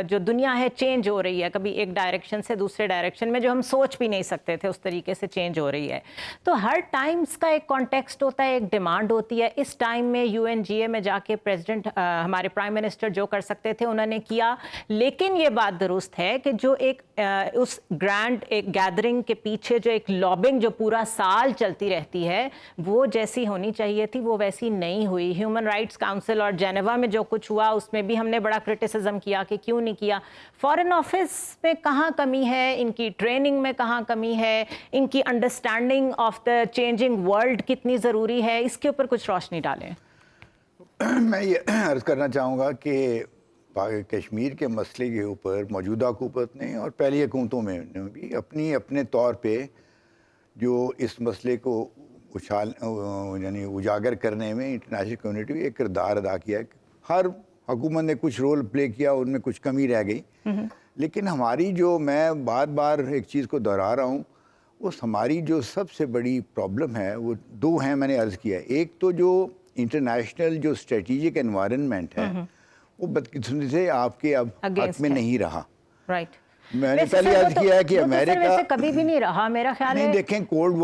जो दुनिया है चेंज हो रही है, कभी एक डायरेक्शन से दूसरे डायरेक्शन में जो हम सोच भी नहीं सकते थे उस तरीके से चेंज हो रही है। तो हर टाइम्स का कॉन्टेक्स्ट होता है, एक डिमांड होती है। इस टाइम में UNGA में जाके प्रेसिडेंट, हमारे प्राइम मिनिस्टर जो कर सकते थे उन्होंने किया, लेकिन ये बात दुरुस्त है कि जो एक उस ग्रैंड एक गैदरिंग के पीछे जो एक लॉबिंग जो पूरा साल चलती रहती है, वो जैसी होनी चाहिए थी वो वैसी नहीं हुई। ह्यूमन राइट्स काउंसिल और जेनेवा में जो कुछ हुआ उसमें भी हमने बड़ा क्रिटिसिज्म किया कि क्यों नहीं किया। फॉरेन ऑफिस में कहाँ कमी है, इनकी ट्रेनिंग में कहाँ कमी है, इनकी understanding of the changing world कितनी ज़रूरी है, इसके ऊपर कुछ रोशनी डालें। मैं ये अर्ज़ करना चाहूँगा कि कश्मीर के मसले के ऊपर मौजूदा हुकूमत ने और पहली हुकूमतों में भी अपने तौर पे जो इस मसले को यानी उजागर करने में इंटरनेशनल कम्युनिटी एक किरदार अदा किया है। हर हुकूमत ने कुछ रोल प्ले किया, उनमें कुछ कमी रह गई, लेकिन हमारी जो, मैं बार बार एक चीज़ को दोहरा रहा हूँ, उस हमारी जो सबसे बड़ी प्रॉब्लम है वो दो हैं, मैंने अर्ज़ किया। एक तो जो इंटरनेशनल जो स्ट्रेटेजिक एनवायरनमेंट है वो बदकिस्मती से आपके अब हक में नहीं रहा। राइट, मैंने पहले अर्ज किया है कि अमेरिका कभी भी नहीं रहा, मेरा ख्याल है। नहीं, देखें कोल्ड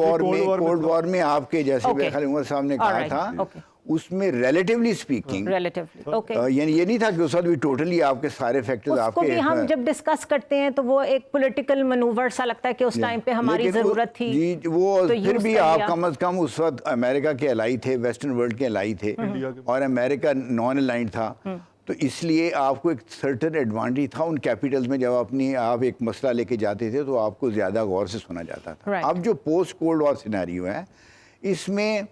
वॉर में आपके जैसे मेरे ख्याल उमर साहब ने कहा था, उसमें रिलेटिवली स्पीकिंग, यानी ये नहीं था कि उस वक्त भी टोटली आपके सारे फैक्टर्स आपके, भी हम जब डिस्कस करते हैं तो वो एक पॉलिटिकल मैनूवर सा लगता है कि उस टाइम पे हमारी जरूरत थी जी, वो तो फिर भी आप कम अज कम उस वक्त अमेरिका के अलाई थे, वेस्टर्न वर्ल्ड के अलाई थे, और अमेरिका नॉन अलाइंड था, तो इसलिए आपको एक सर्टेन एडवांटेज था उन कैपिटल्स में। जब अपनी आप एक मसला लेके जाते थे तो आपको ज़्यादा गौर से सुना जाता था। अब जो पोस्ट कोल्ड वॉर सिनेरियो है, इसमें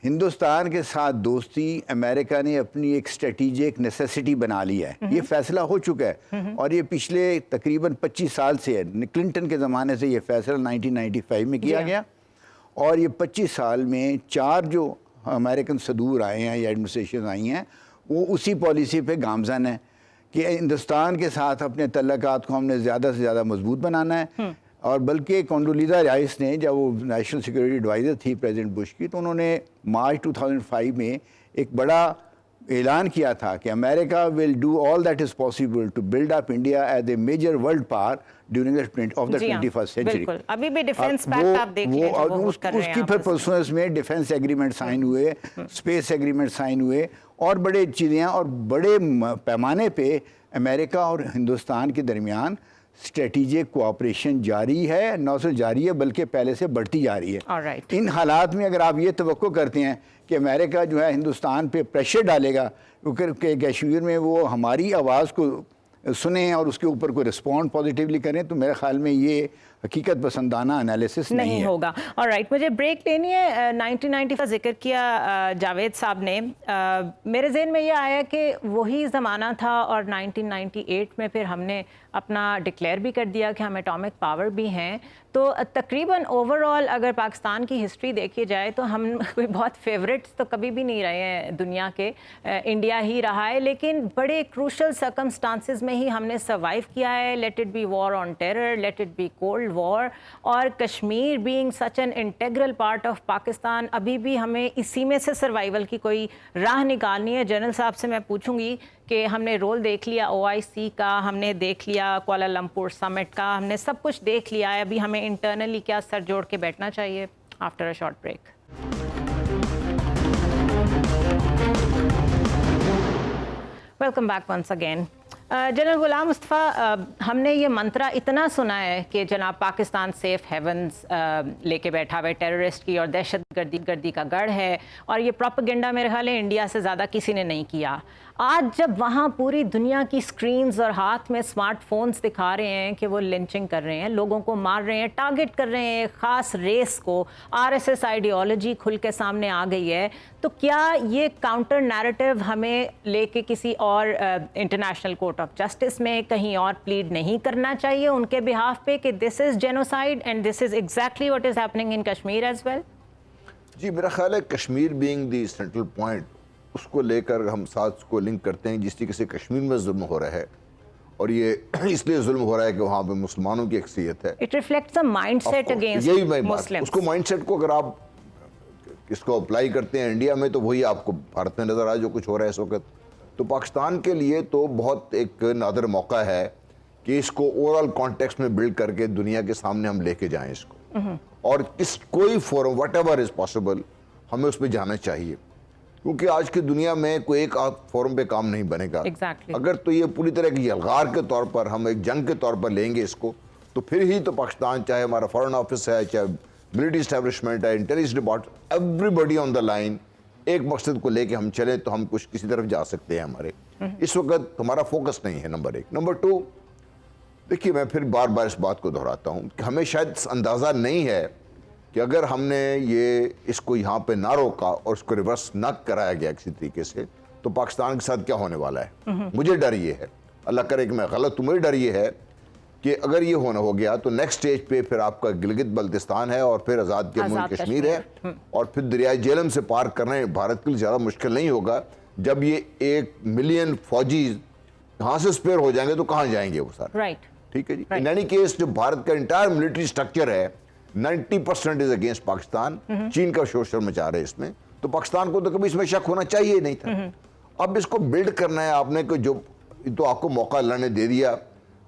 हिंदुस्तान के साथ दोस्ती अमेरिका ने अपनी एक स्ट्रेटेजिक नेसेसिटी बना ली है। ये फैसला हो चुका है और ये पिछले तकरीबन 25 साल से है। क्लिंटन के ज़माने से ये फैसला 1995 में किया गया, और ये 25 साल में 4 जो अमेरिकन सदूर आए हैं या एडमिनिस्ट्रेशन आई हैं, वो उसी पॉलिसी पे गामजन है कि हिंदुस्तान के साथ अपने तल्लकात को हमने ज़्यादा से ज़्यादा मजबूत बनाना है। और बल्कि कंडोलीज़ा राइस ने, जब वो नेशनल सिक्योरिटी एडवाइज़र थी प्रेसिडेंट बुश की, तो उन्होंने मार्च 2005 में एक बड़ा ऐलान किया था कि America will do all that is possible to build up India as a major world power during the 21st century. अभी भी डिफेंस पैक्ट आप देख लीजिए, उसकी फिर प्रोसेस में डिफेंस एग्रीमेंट साइन हुए, स्पेस एग्रीमेंट साइन हुए, और बड़े चीज़ें, और बड़े पैमाने पे अमेरिका और हिंदुस्तान के दरमियान स्ट्रेटेजिक कोऑपरेशन जारी है, न सिर्फ जारी है बल्कि पहले से बढ़ती जा रही है। इन हालात में अगर आप ये तवक्को करते हैं कि अमेरिका जो है हिंदुस्तान पे प्रेशर डालेगा क्योंकि कश्मीर में वो हमारी आवाज़ को सुने और उसके ऊपर कोई रिस्पॉन्ड पॉजिटिवली करें, तो मेरे ख्याल में ये हकीकत पसंदाना एनालिसिस नहीं होगा। ऑलराइट, मुझे ब्रेक लेनी है। 1990 का जिक्र किया जावेद साहब ने, मेरे जहन में ये आया कि वही ज़माना था, और 1998 में फिर हमने अपना डिक्लेयर भी कर दिया कि हम एटॉमिक पावर भी हैं। तो तकरीबन ओवरऑल अगर पाकिस्तान की हिस्ट्री देखी जाए तो हम कोई बहुत फेवरेट्स तो कभी भी नहीं रहे हैं दुनिया के, इंडिया ही रहा है, लेकिन बड़े क्रूशल सर्कमस्टांसेस में ही हमने सर्वाइव किया है। Let it be war on terror, let it be cold war, और Kashmir being such an integral part of Pakistan, अभी भी हमें इसी में से सर्वाइवल की कोई राह निकालनी है। जनरल साहब से मैं पूछूंगी कि हमने रोल देख लिया OIC का, हमने देख लिया कुआलालंपुर समिट का, हमने सब कुछ देख लिया है, अभी हमें इंटरनली क्या सर जोड़ के बैठना चाहिए? After a short break. Welcome back once again. General Ghulam Mustafa, हमने ये मंत्रा इतना सुना है कि जनाब पाकिस्तान सेफ हेवन्स लेके बैठा हुआ है, टेररिस्ट की और दहशतगर्दी का गढ़ है, और ये प्रोपेगेंडा मेरे ख्याल है इंडिया से ज़्यादा किसी ने नहीं किया। आज जब वहाँ पूरी दुनिया की स्क्रीन्स और हाथ में स्मार्टफोन्स दिखा रहे हैं कि वो लिंचिंग कर रहे हैं, लोगों को मार रहे हैं, टारगेट कर रहे हैं ख़ास रेस को, RSS आइडियोलॉजी खुल के सामने आ गई है, तो क्या ये काउंटर नैरेटिव हमें लेके किसी और इंटरनेशनल कोर्ट ऑफ जस्टिस में कहीं और प्लीड नहीं करना चाहिए उनके बिहाफ पे कि this is genocide and this is exactly what is happening in Kashmir as well? जी, मेरा ख्याल है Kashmir being the central point, उसको लेकर हम साथ को लिंक करते हैं। जिस तरीके से कश्मीर में जुल्म हो रहा है, और ये इसलिए जुल्म हो रहा है कि वहाँ पे मुसलमानों की अक्सरियत है। It reflects a mindset against Muslims. उसको माइंडसेट को अगर आप इसको अप्लाई करते हैं इंडिया में, तो वही आपको भारत में नज़र आया जो कुछ हो रहा है इस वक्त। तो पाकिस्तान के लिए तो बहुत एक नादर मौका है कि इसको ओवरऑल कॉन्टेक्स्ट में बिल्ड करके दुनिया के सामने हम लेके जाएं इसको, और इस कोई फोरम व्हाटएवर इज पॉसिबल हमें उस पर जाना चाहिए, क्योंकि आज की दुनिया में कोई एक फोरम पे काम नहीं बनेगा। अगर तो ये पूरी तरह की यलगार के तौर पर, हम एक जंग के तौर पर लेंगे इसको, तो फिर ही तो पाकिस्तान, चाहे हमारा फॉरेन ऑफिस है, चाहे मिलिट्री एस्टेब्लिशमेंट है, intelligence department, everybody on the line, एक मकसद को लेके हम चले तो हम कुछ किसी तरफ जा सकते हैं। हमारे इस वक्त हमारा फोकस नहीं है, नंबर 1। नंबर 2, देखिए मैं फिर बार बार इस बात को दोहराता हूँ कि हमें शायद अंदाज़ा नहीं है कि अगर हमने ये इसको यहाँ पे ना रोका और इसको रिवर्स ना कराया गया किसी तरीके से, तो पाकिस्तान के साथ क्या होने वाला है। मुझे डर ये है, अल्लाह करे कि मैं गलत हूँ, मुझे डर ये है कि अगर ये होना हो गया तो नेक्स्ट स्टेज पे फिर आपका गिलगित बल्तिस्तान है और फिर आज़ाद जम्मू कश्मीर है, और फिर दरियाई जेलम से पार करना भारत के लिए ज़्यादा मुश्किल नहीं होगा। जब ये 1 मिलियन फौजी यहाँ से स्पेयर हो जाएंगे तो कहाँ जाएंगे वो सारे, राइट, ठीक है जी। इन एनी केस जो भारत का इंटायर मिलिट्री स्ट्रक्चर है 90% इज अगेंस्ट पाकिस्तान। चीन का शोषण मचा रहे इसमें, तो पाकिस्तान को तो कभी इसमें शक होना चाहिए नहीं था। अब इसको बिल्ड करना है आपने, कि जो तो आपको मौका अल्लाह ने दे दिया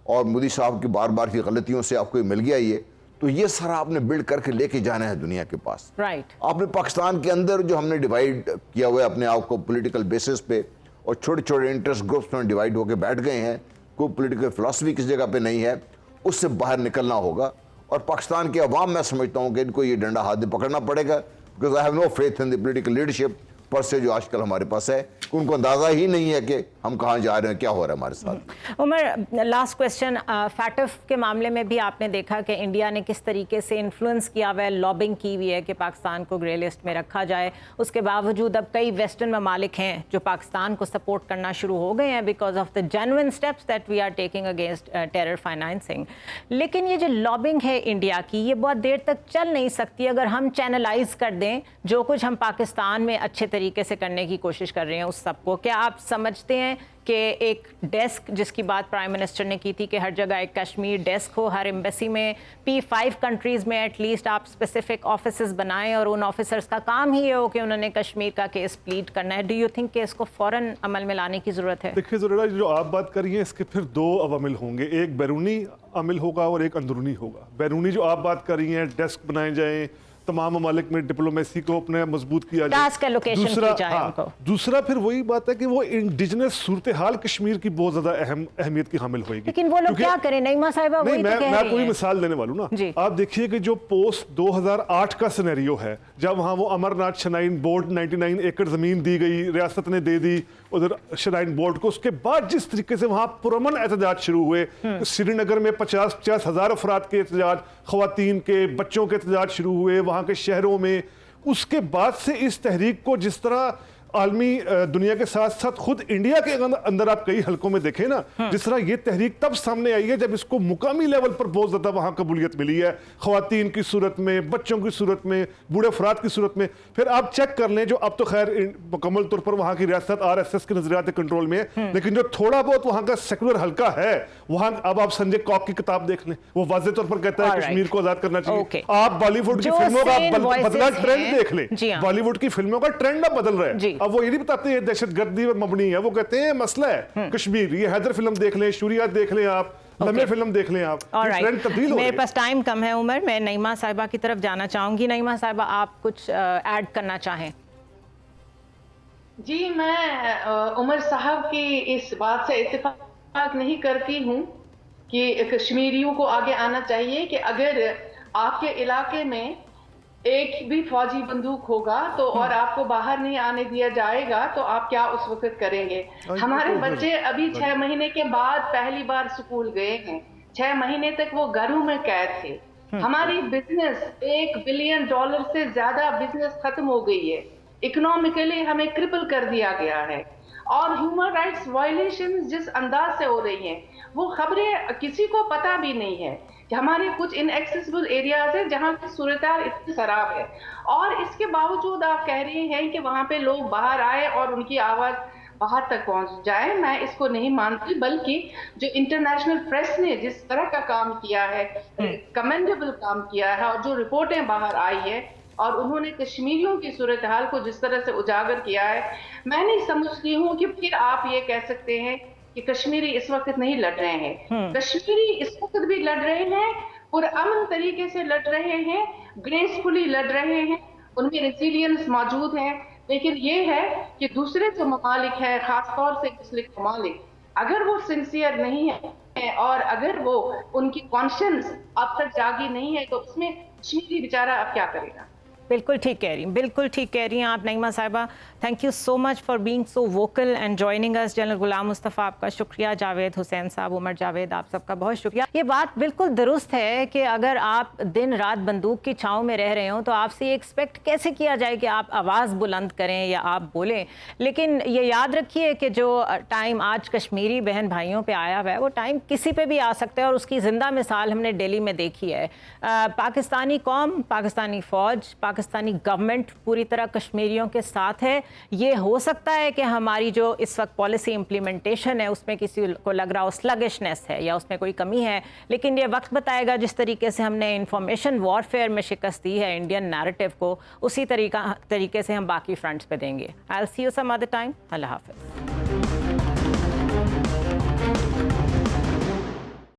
और मोदी साहब की बार बार की गलतियों से आपको मिल गया ये, तो ये सारा आपने बिल्ड करके लेके जाना है दुनिया के पास। राइट। आपने पाकिस्तान के अंदर जो हमने डिवाइड किया हुआ है अपने आप को पॉलिटिकल बेसिस पे, और छोटे छोटे इंटरेस्ट ग्रुप्स में डिवाइड होकर बैठ गए हैं, कोई पॉलिटिकल फिलॉसफी किस जगह पे नहीं है, उससे बाहर निकलना होगा। और पाकिस्तान के अवाम, मैं समझता हूँ कि इनको ये डंडा हाथ में पकड़ना पड़ेगा, because I have no faith in the political leadership पर से जो आजकल हमारे पास है, उनको अंदाजा ही नहीं है कि हम कहाँ जा रहे हैं, क्या हो रहा है हमारे साथ। उमर, लास्ट क्वेश्चन, फैटफ के मामले में भी आपने देखा कि इंडिया ने किस तरीके से इन्फ्लुएंस किया हुआ है, लॉबिंग की हुई है कि पाकिस्तान को ग्रे लिस्ट में रखा जाए। उसके बावजूद अब कई वेस्टर्न ममालिक हैं जो पाकिस्तान को सपोर्ट करना शुरू हो गए हैं because of the genuine steps that we are taking against terror financing. लेकिन ये जो लॉबिंग है इंडिया की, ये बहुत देर तक चल नहीं सकती अगर हम चैनलाइज कर दें जो कुछ हम पाकिस्तान में अच्छे तरीके से करने की कोशिश कर रहे हैं उस सबको। क्या आप समझते हैं कि एक डेस्क, जिसकी बात प्राइम मिनिस्टर ने की थी कि हर जगह एक कश्मीर डेस्क हो, हर एम्बेसी में, P5 कंट्रीज में एटलीस्ट आप स्पेसिफिक ऑफिसर्स बनाएं और उन ऑफिसर्स का काम ही ये हो कि उन्होंने कश्मीर का केस प्लीड करना है? डू यू थिंक कि इसको फौरन अमल में लाने की जरूरत है? देखिए ज़रा, जो आप बात कर रही हैं इसके फिर 2 अवामिल होंगे, एक बैरूनी अमिल होगा और एक अंदरूनी होगा। बैरूनी जो आप बात कर रही हैं, डेस्क बनाए जाएं, तमाम ममालिक में डिप्लोमेसी को अपने मजबूत किया जाए, टास्क एलोकेशन की जाए उनको। दूसरा फिर वही बात है कि वो इंडिजिनस सूरत हाल कश्मीर की बहुत ज्यादा अहमियत की हामिल होगी। लेकिन वो लोग क्या करें नईमा साहिबा, वही तो कह रही हैं। मैं कोई मिसाल देने वालूँ ना, आप देखिए कि जो पोस्ट 2008 का सिनेरियो है, जब वहाँ वो अमरनाथ श्राइन बोर्ड 99 एकड़ जमीन दी गई, रियासत ने दे दी उधर श्राइन बोर्ड को, उसके बाद जिस तरीके से वहाँ पुरअमन एहतजाज शुरू हुए, श्रीनगर में 50-50 हज़ार अफराद के एहतजाज, ख़वातीन के, बच्चों के एहतजाज शुरू हुए वहाँ के शहरों में, उसके बाद से इस तहरीक को जिस तरह आलमी दुनिया के साथ साथ खुद इंडिया के अंदर आप कई हलकों में देखें ना, जिस तरह ये तहरीक तब सामने आई है जब इसको मुकामी लेवल पर बहुत ज्यादा वहां कबूलियत मिली है, ख्वातीन की सूरत में, बच्चों की सूरत में, बूढ़े अफराद की सूरत में। फिर आप चेक कर लें, जो अब तो खैर मुकम्मल तौर पर वहां की रियासत RSS के नजरियात कंट्रोल में है, लेकिन जो थोड़ा बहुत वहां का सेकुलर हल्का है वहां, अब आप संजय कौक की किताब देख लें, वो वाज़ेह तौर पर कहता है कश्मीर को आजाद करना चाहिए। आप बॉलीवुड की फिल्मों का बदला ट्रेंड देख लें, बॉलीवुड की फिल्मों का ट्रेंड अब बदल रहा है। अब वो ये नहीं बताते हैं दहशतगर्दी पर मबनी है, वो कहते हैं मसला है कश्मीर। ये हैदर फिल्म देख लें, शूरिया देख लें, आप लम्हे फिल्म देख लें, आप ट्रेंड तब्दील हो रही है। मेरे पास टाइम कम है उमर, मैं नईमा साहिबा की तरफ जाना चाहूंगी। नईमा साहिबा, आप कुछ ऐड करना चाहें? जी, मैं उमर साहब की इस बात से इत्तेफाक नहीं करती हूँ कि कश्मीरियों को आगे आना चाहिए, कि अगर आपके इलाके में एक भी फौजी बंदूक होगा तो और आपको बाहर नहीं आने दिया जाएगा तो आप क्या उस वक्त करेंगे? हमारे बच्चे अभी 6 महीने के बाद पहली बार स्कूल गए हैं, 6 महीने तक वो घरों में कैद थे। हमारी बिजनेस $1 बिलियन से ज्यादा बिजनेस खत्म हो गई है, इकोनॉमिकली हमें क्रिपल कर दिया गया है, और ह्यूमन राइट्स वायलेशन जिस अंदाज से हो रही हैं वो खबरें किसी को पता भी नहीं है। हमारे कुछ इनएक्सेसिबल एरियाज है जहाँ की सूरत-ए-हाल इतनी खराब है, और इसके बावजूद आप कह रहे हैं कि वहाँ पे लोग बाहर आए और उनकी आवाज बाहर तक पहुँच जाए। मैं इसको नहीं मानती, बल्कि जो इंटरनेशनल प्रेस ने जिस तरह का काम किया है, कमेंडेबल काम किया है, और जो रिपोर्टें बाहर आई है और उन्होंने कश्मीरियों की सूरत हाल को जिस तरह से उजागर किया है, मैं नहीं समझती हूँ कि फिर आप ये कह सकते हैं कि कश्मीरी इस वक्त नहीं लड़ रहे हैं। कश्मीरी इस वक्त भी लड़ रहे हैं, पुरअमन तरीके से लड़ रहे हैं, ग्रेसफुली लड़ रहे हैं, उनमें रेजिलियंस मौजूद है। लेकिन ये है कि दूसरे जो ममालिक है, खासतौर से मुस्लिम ममालिक, अगर वो सिंसियर नहीं है और अगर वो उनकी कॉन्शियंस अब तक जागी नहीं है, तो उसमें कश्मीरी बेचारा अब क्या करेगा? बिल्कुल ठीक कह रही हैं, बिल्कुल ठीक कह रही हैं आप Naeema Sahiba. Thank you so much for being so vocal and joining us. General Ghulam Mustafa आपका शुक्रिया, जावेद हुसैन साहब, उमर जावेद आप सबका बहुत शुक्रिया। ये बात बिल्कुल दुरुस्त है कि अगर आप दिन रात बंदूक की छाँव में रह रहे हो तो आपसे ये एक्सपेक्ट कैसे किया जाए कि आप आवाज़ बुलंद करें या आप बोलें। लेकिन ये याद रखिए कि जो टाइम आज कश्मीरी बहन भाइयों पे आया हुआ है वो टाइम किसी पे भी आ सकता है, और उसकी ज़िंदा मिसाल हमने दिल्ली में देखी है। पाकिस्तानी कौम, पाकिस्तानी फ़ौज, पाकिस्तानी गवर्नमेंट पूरी तरह कश्मीरियों के साथ है। ये हो सकता है कि हमारी जो इस वक्त पॉलिसी इम्प्लीमेंटेशन है उसमें किसी को लग रहा हो स्लगिशनेस है या उसमें कोई कमी है, लेकिन ये वक्त बताएगा। जिस तरीके से हमने इंफॉर्मेशन वॉरफेयर में शिकस्त दी है इंडियन नैरेटिव को, उसी तरीके से हम बाकी फ्रंट्स पे देंगे। I will see you some other time. Allah हाफ़िज़।